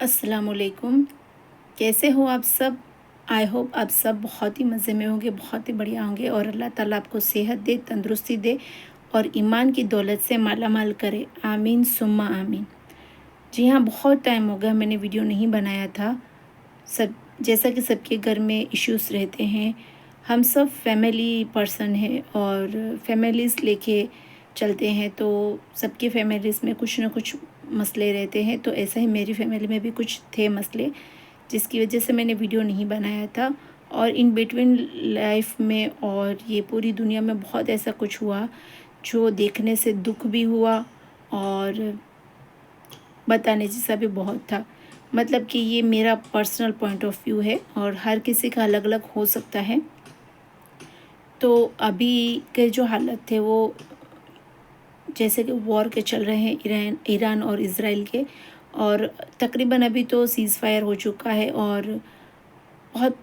अस्सलामुअलैकुम। कैसे हो आप सब? आई होप आप सब बहुत ही मज़े में होंगे, बहुत ही बढ़िया होंगे और अल्लाह ताला आपको सेहत दे, तंदुरुस्ती दे और ईमान की दौलत से माला माल करे। आमीन सुम्मा आमीन। जी हाँ, बहुत टाइम हो गया मैंने वीडियो नहीं बनाया था। सब जैसा कि सबके घर में इश्यूज़ रहते हैं, हम सब फैमिली पर्सन हैं और फैमिलीज़ लेके चलते हैं, तो सबकी फैमिलीज़ में कुछ ना कुछ मसले रहते हैं। तो ऐसा ही मेरी फैमिली में भी कुछ थे मसले, जिसकी वजह से मैंने वीडियो नहीं बनाया था। और इन बिटवीन लाइफ में और ये पूरी दुनिया में बहुत ऐसा कुछ हुआ जो देखने से दुख भी हुआ और बताने जैसा भी बहुत था। मतलब कि ये मेरा पर्सनल पॉइंट ऑफ व्यू है और हर किसी का अलग अलग हो सकता है। तो अभी के जो हालत थे वो जैसे कि वॉर के चल रहे हैं, ईरान और इज़राइल के, और तकरीबन अभी तो सीज़ फायर हो चुका है और बहुत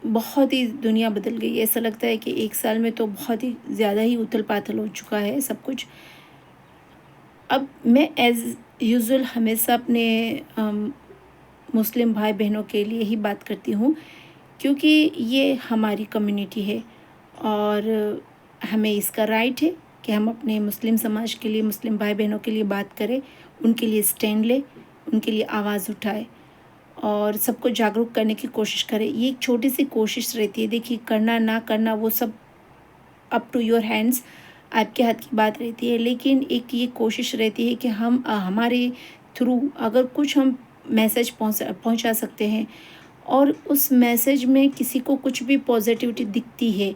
बहुत ही दुनिया बदल गई है। ऐसा लगता है कि एक साल में तो बहुत ही ज़्यादा ही उथल पाथल हो चुका है सब कुछ। अब मैं एज़ यूजुअल हमेशा अपने मुस्लिम भाई बहनों के लिए ही बात करती हूँ, क्योंकि ये हमारी कम्युनिटी है और हमें इसका राइट है कि हम अपने मुस्लिम समाज के लिए, मुस्लिम भाई बहनों के लिए बात करें, उनके लिए स्टैंड लें, उनके लिए आवाज़ उठाएं और सबको जागरूक करने की कोशिश करें। ये एक छोटी सी कोशिश रहती है। देखिए, करना ना करना वो सब अप टू योर हैंड्स, आपके हाथ की बात रहती है, लेकिन एक ये कोशिश रहती है कि हम हमारे थ्रू अगर कुछ हम मैसेज पहुंचा सकते हैं और उस मैसेज में किसी को कुछ भी पॉजिटिविटी दिखती है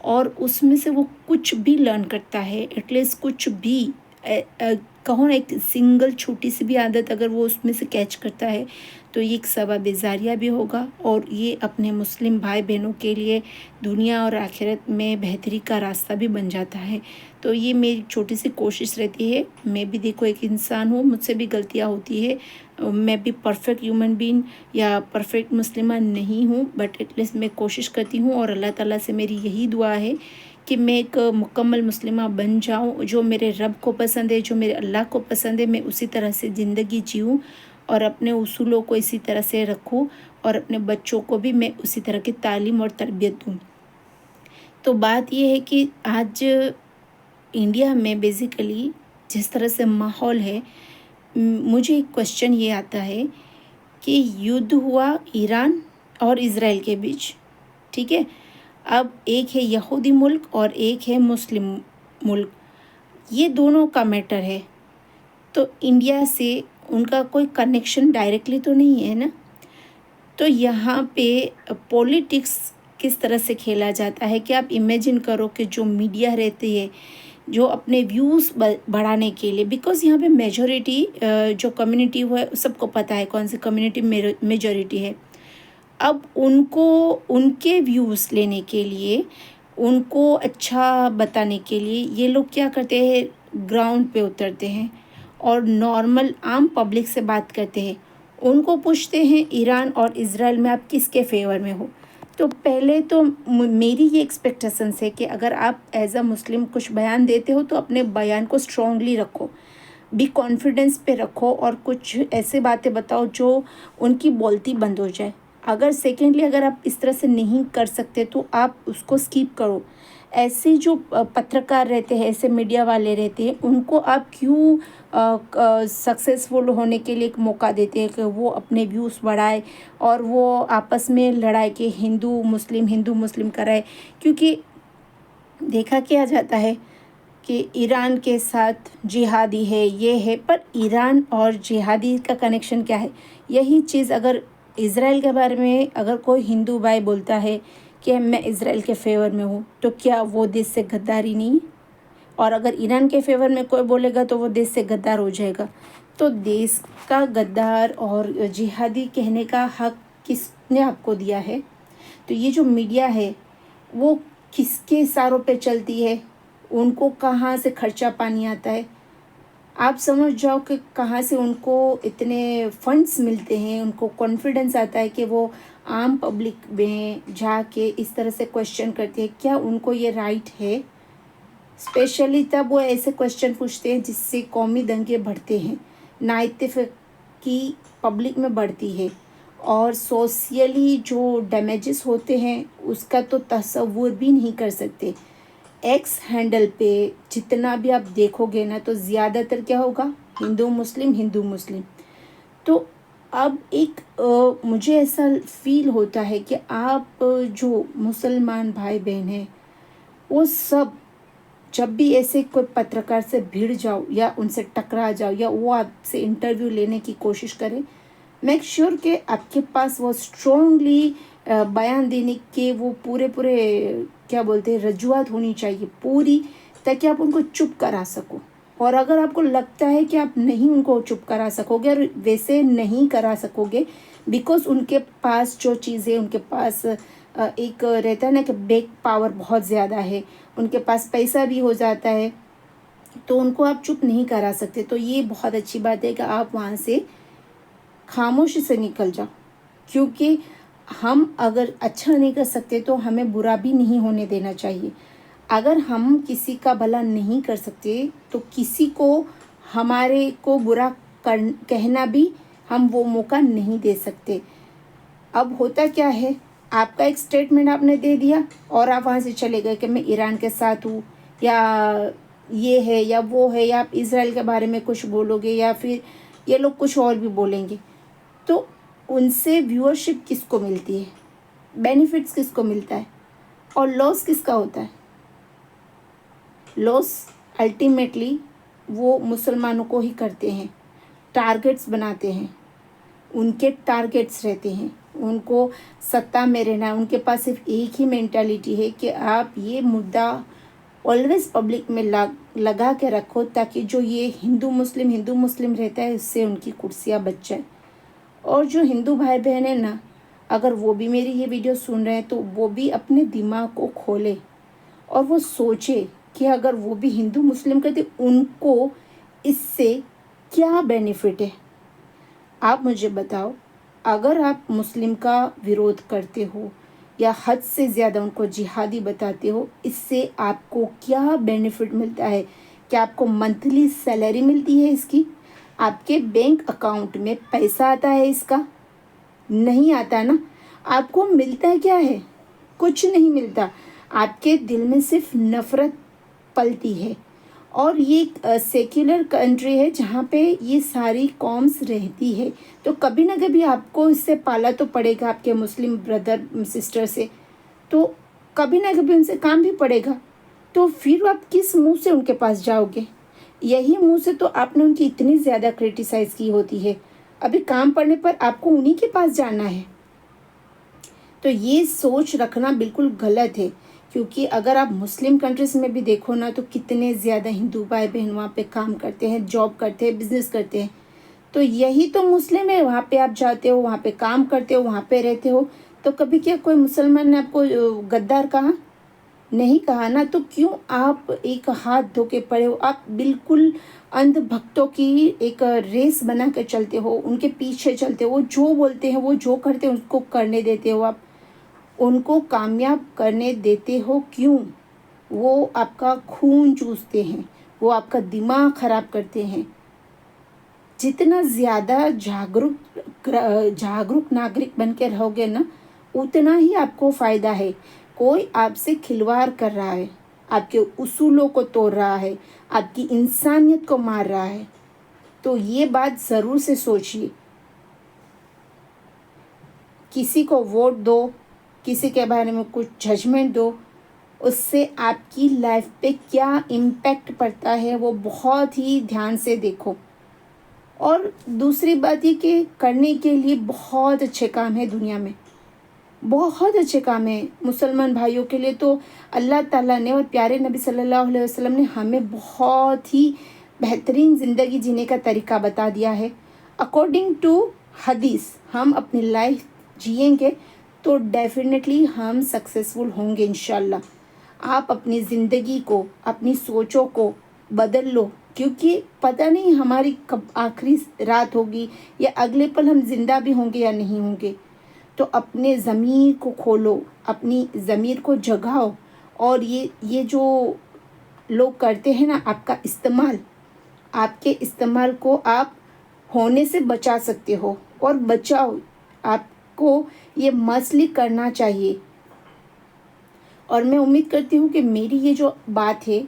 और उसमें से वो कुछ भी लर्न करता है, एटलीस्ट कुछ भी कहो ना, एक सिंगल छोटी सी भी आदत अगर वो उसमें से कैच करता है, तो ये एक सवाब जारिया भी होगा और ये अपने मुस्लिम भाई बहनों के लिए दुनिया और आखिरत में बेहतरी का रास्ता भी बन जाता है। तो ये मेरी छोटी सी कोशिश रहती है। मैं भी देखो एक इंसान हूँ, मुझसे भी गलतियाँ होती है। मैं भी परफेक्ट ह्यूमन बीइंग या परफेक्ट मुस्लिमान नहीं हूँ, बट एटलीस्ट मैं कोशिश करती हूँ और अल्लाह ताला से मेरी यही दुआ है कि मैं एक मुकम्मल मुस्लिमा बन जाऊँ, जो मेरे रब को पसंद है, जो मेरे अल्लाह को पसंद है, मैं उसी तरह से ज़िंदगी जीऊँ और अपने उसूलों को इसी तरह से रखूँ और अपने बच्चों को भी मैं उसी तरह की तालीम और तरबियत दूँ। तो बात ये है कि आज इंडिया में बेसिकली जिस तरह से माहौल है, मुझे एक क्वेश्चन ये आता है कि युद्ध हुआ ईरान और इज़राइल के बीच, ठीक है? अब एक है यहूदी मुल्क और एक है मुस्लिम मुल्क, ये दोनों का मैटर है। तो इंडिया से उनका कोई कनेक्शन डायरेक्टली तो नहीं है ना। तो यहाँ पे पॉलिटिक्स किस तरह से खेला जाता है कि आप इमेजिन करो कि जो मीडिया रहती है, जो अपने व्यूज़ बढ़ाने के लिए, बिकॉज़ यहाँ पे मेजॉरिटी जो कम्युनिटी है सबको पता है कौन सी कम्युनिटी मेजॉरिटी है। अब उनको उनके व्यूज़ लेने के लिए, उनको अच्छा बताने के लिए ये लोग क्या करते हैं, ग्राउंड पे उतरते हैं और नॉर्मल आम पब्लिक से बात करते हैं। उनको पूछते हैं ईरान और इज़राइल में आप किसके फेवर में हो। तो पहले तो मेरी ये एक्सपेक्टेशंस है कि अगर आप एज अ मुस्लिम कुछ बयान देते हो तो अपने बयान को स्ट्रॉन्गली रखो, बी कॉन्फिडेंस पे रखो और कुछ ऐसे बातें बताओ जो उनकी बोलती बंद हो जाए। अगर सेकेंडली अगर आप इस तरह से नहीं कर सकते तो आप उसको स्किप करो। ऐसे जो पत्रकार रहते हैं, ऐसे मीडिया वाले रहते हैं, उनको आप क्यों सक्सेसफुल होने के लिए एक मौका देते हैं कि वो अपने व्यूज़ बढ़ाए और वो आपस में लड़ाई के हिंदू मुस्लिम कराए। क्योंकि देखा क्या जाता है कि ईरान के साथ जिहादी है, ये है, पर ईरान और जिहादी का कनेक्शन क्या है? यही चीज़ अगर इज़राइल के बारे में अगर कोई हिंदू भाई बोलता है कि मैं इज़राइल के फेवर में हूँ, तो क्या वो देश से गद्दारी नहीं है? और अगर ईरान के फेवर में कोई बोलेगा तो वो देश से गद्दार हो जाएगा। तो देश का गद्दार और जिहादी कहने का हक किसने आपको दिया है? तो ये जो मीडिया है वो किसके इशारों पे चलती है? उनको कहाँ से खर्चा पानी आता है? आप समझ जाओ कि कहाँ से उनको इतने फंड्स मिलते हैं, उनको कॉन्फिडेंस आता है कि वो आम पब्लिक में जाके इस तरह से क्वेश्चन करते हैं। क्या उनको ये राइट है? स्पेशली तब वो ऐसे क्वेश्चन पूछते हैं जिससे कौमी दंगे बढ़ते हैं, नाइत्तेफाक की पब्लिक में बढ़ती है और सोशली जो डैमेजेस होते हैं उसका तो तसव्वुर भी नहीं कर सकते। एक्स हैंडल पे जितना भी आप देखोगे ना तो ज़्यादातर क्या होगा, हिंदू मुस्लिम हिंदू मुस्लिम। तो अब एक मुझे ऐसा फील होता है कि आप जो मुसलमान भाई बहन हैं वो सब जब भी ऐसे कोई पत्रकार से भिड़ जाओ या उनसे टकरा जाओ या वो आपसे इंटरव्यू लेने की कोशिश करें, मेक श्योर कि आपके पास वो स्ट्रॉन्गली बयान देने के वो पूरे पूरे क्या बोलते हैं रजूआत होनी चाहिए पूरी, ताकि आप उनको चुप करा सको। और अगर आपको लगता है कि आप नहीं उनको चुप करा सकोगे और वैसे नहीं करा सकोगे बिकॉज उनके पास जो चीज़ें उनके पास एक रहता है ना कि बैक पावर बहुत ज़्यादा है, उनके पास पैसा भी हो जाता है, तो उनको आप चुप नहीं करा सकते। तो ये बहुत अच्छी बात है कि आप वहाँ से खामोशी से निकल जाओ, क्योंकि हम अगर अच्छा नहीं कर सकते तो हमें बुरा भी नहीं होने देना चाहिए। अगर हम किसी का भला नहीं कर सकते तो किसी को हमारे को बुरा कर कहना भी हम वो मौका नहीं दे सकते। अब होता क्या है, आपका एक स्टेटमेंट आपने दे दिया और आप वहाँ से चले गए कि मैं ईरान के साथ हूँ या ये है या वो है, या आप इसराइल के बारे में कुछ बोलोगे या फिर ये लोग कुछ और भी बोलेंगे, तो उनसे व्यूअरशिप किसको मिलती है, बेनिफिट्स किसको मिलता है और लॉस किसका होता है। लॉस अल्टीमेटली वो मुसलमानों को ही करते हैं, टारगेट्स बनाते हैं, उनके टारगेट्स रहते हैं, उनको सत्ता में रहना है। उनके पास सिर्फ एक ही मेंटालिटी है कि आप ये मुद्दा ऑलवेज पब्लिक में लगा के रखो, ताकि जो ये हिंदू मुस्लिम रहता है उससे उनकी कुर्सियाँ बच जाए। और जो हिंदू भाई बहन है ना, अगर वो भी मेरी ये वीडियो सुन रहे हैं तो वो भी अपने दिमाग को खोले और वो सोचे कि अगर वो भी हिंदू मुस्लिम करते उनको इससे क्या बेनिफिट है। आप मुझे बताओ, अगर आप मुस्लिम का विरोध करते हो या हद से ज़्यादा उनको जिहादी बताते हो, इससे आपको क्या बेनिफिट मिलता है? क्या आपको मंथली सैलरी मिलती है इसकी? आपके बैंक अकाउंट में पैसा आता है इसका? नहीं आता ना। आपको मिलता क्या है? कुछ नहीं मिलता। आपके दिल में सिर्फ नफ़रत पलती है। और ये एक सेक्युलर कंट्री है जहाँ पे ये सारी कॉम्स रहती है, तो कभी ना कभी आपको इससे पाला तो पड़ेगा आपके मुस्लिम ब्रदर सिस्टर से, तो कभी ना कभी उनसे काम भी पड़ेगा। तो फिर आप किस मुंह से उनके पास जाओगे? यही मुंह से तो आपने उनकी इतनी ज़्यादा क्रिटिसाइज़ की होती है, अभी काम पड़ने पर आपको उन्हीं के पास जाना है। तो ये सोच रखना बिल्कुल गलत है, क्योंकि अगर आप मुस्लिम कंट्रीज़ में भी देखो ना तो कितने ज़्यादा हिंदू भाई बहन वहाँ पे काम करते हैं, जॉब करते हैं, बिजनेस करते हैं। तो यही तो मुस्लिम है, वहाँ पे आप जाते हो, वहाँ पे काम करते हो, वहाँ पे रहते हो। तो कभी क्या कोई मुसलमान ने आपको गद्दार कहा? नहीं कहा ना। तो क्यों आप एक हाथ धो के पड़े हो? आप बिल्कुल अंधभक्तों की एक रेस बना कर चलते हो, उनके पीछे चलते हो, वो जो बोलते हैं वो जो करते हैं उसको करने देते हो, आप उनको कामयाब करने देते हो। क्यों? वो आपका खून चूसते हैं, वो आपका दिमाग खराब करते हैं। जितना ज़्यादा जागरूक नागरिक बन के रहोगे ना, उतना ही आपको फ़ायदा है। कोई आपसे खिलवाड़ कर रहा है, आपके उसूलों को तोड़ रहा है, आपकी इंसानियत को मार रहा है, तो ये बात ज़रूर से सोचिए। किसी को वोट दो, किसी के बारे में कुछ जजमेंट दो, उससे आपकी लाइफ पे क्या इम्पैक्ट पड़ता है वो बहुत ही ध्यान से देखो। और दूसरी बात ये कि करने के लिए बहुत अच्छे काम है दुनिया में, बहुत अच्छे काम है मुसलमान भाइयों के लिए। तो अल्लाह ताला ने और प्यारे नबी सल्लल्लाहु अलैहि वसल्लम ने हमें बहुत ही बेहतरीन ज़िंदगी जीने का तरीका बता दिया है। अकॉर्डिंग टू हदीस हम अपनी लाइफ जिएंगे तो डेफिनेटली हम सक्सेसफुल होंगे इंशाल्लाह। आप अपनी ज़िंदगी को, अपनी सोचों को बदल लो, क्योंकि पता नहीं हमारी कब आखिरी रात होगी या अगले पल हम ज़िंदा भी होंगे या नहीं होंगे। तो अपने ज़मीर को खोलो, अपनी ज़मीर को जगाओ। और ये जो लोग करते हैं ना आपका इस्तेमाल, आपके इस्तेमाल को आप होने से बचा सकते हो, और बचाओ। आपको ये मसली करना चाहिए। और मैं उम्मीद करती हूँ कि मेरी ये जो बात है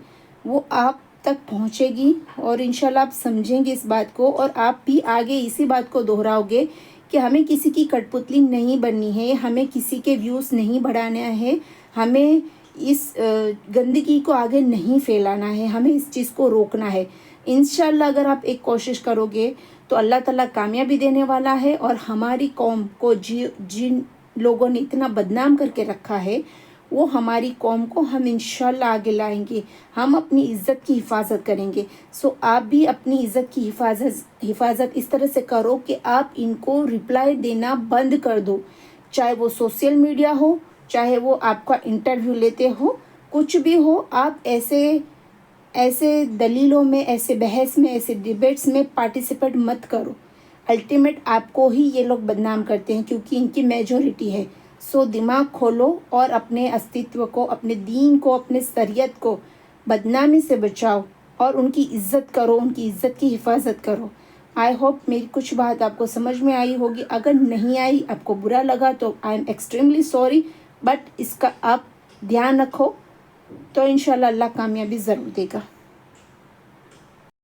वो आप तक पहुँचेगी, और इंशाल्लाह आप समझेंगे इस बात को, और आप भी आगे इसी बात को दोहराओगे कि हमें किसी की कठपुतली नहीं बननी है, हमें किसी के व्यूज़ नहीं बढ़ाना है, हमें इस गंदगी को आगे नहीं फैलाना है, हमें इस चीज़ को रोकना है। इंशाल्लाह अगर आप एक कोशिश करोगे तो अल्लाह ताला कामयाबी देने वाला है, और हमारी कौम को जिन लोगों ने इतना बदनाम करके रखा है वो हमारी कौम को हम इंशाल्लाह आगे लाएंगे। हम अपनी इज़्ज़त की हिफाजत करेंगे। सो आप भी अपनी इज़्ज़त की हिफाजत इस तरह से करो कि आप इनको रिप्लाई देना बंद कर दो, चाहे वो सोशल मीडिया हो, चाहे वो आपका इंटरव्यू लेते हो, कुछ भी हो। आप ऐसे दलीलों में, ऐसे बहस में, ऐसे डिबेट्स में पार्टिसिपेट मत करो। अल्टीमेट आपको ही ये लोग बदनाम करते हैं क्योंकि इनकी मेजॉरिटी है। सो दिमाग खोलो और अपने अस्तित्व को, अपने दीन को, अपने शरीयत को बदनामी से बचाओ, और उनकी इज़्ज़त करो, उनकी इज़्ज़त की हिफाजत करो। आई होप मेरी कुछ बात आपको समझ में आई होगी। अगर नहीं आई, आपको बुरा लगा, तो I am extremely sorry, but इसका आप ध्यान रखो, तो इंशाल्लाह अल्लाह कामयाबी ज़रूर देगा।